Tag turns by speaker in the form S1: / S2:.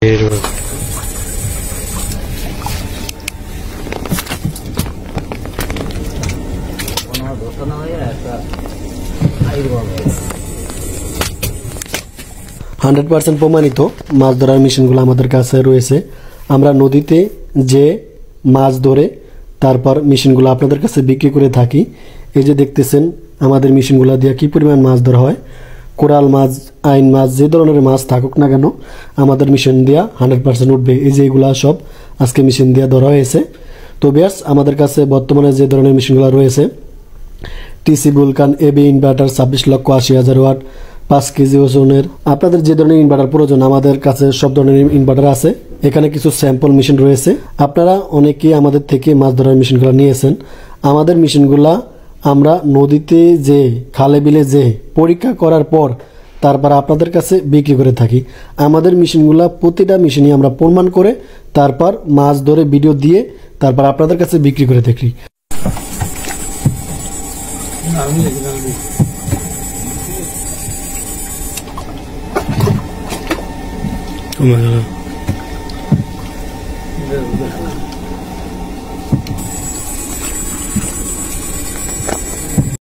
S1: %100% প্রমাণিত মাছ ধরার মেশিনগুলো আমাদের কাছে রয়েছে। আমরা নদীতে যে মাছ ধরে তারপর মেশিনগুলো আপনাদের কাছে বিক্রি করে থাকি। এই যে দেখতেছেন আমাদের মেশিনগুলো দিয়ে কি পরিমাণ মাছ ধরা হয়। কোরাল মাছ, আইন মাছ, যে ধরনের মাছ থাকুক না কেন আমাদের মেশিন দিয়া 100% উঠবে। এই যে এগুলা সব আজকে মেশিন দিয়ে ধরা হয়েছে। তো বেশ আমাদের কাছে বর্তমানে যে ধরনের মেশিনগুলো রয়েছে, টিসি বুলকান এবি ইনভার্টার 26,80,000 ওয়াট 5 কেজি ওজনের। আপনাদের যে ধরনের ইনভার্টার প্রয়োজন আমাদের কাছে সব ধরনের ইনভার্টার আছে। এখানে কিছু স্যাম্পল মেশিন রয়েছে। আপনারা অনেকেই আমাদের থেকে মাছ ধরার মেশিনগুলো নিয়েছেন। আমাদের মেশিনগুলা আমরা নদীতে যে খালে বিলে যে পরীক্ষা করার পর তারপর আপনাদের কাছে বিক্রি করে থাকি। আমাদের মেশিনগুলা প্রতিটা মেশিনই আমরা প্রমাণ করে তারপর মাছ ধরে ভিডিও দিয়ে তারপর আপনাদের কাছে বিক্রি করে থাকি। Oh my God.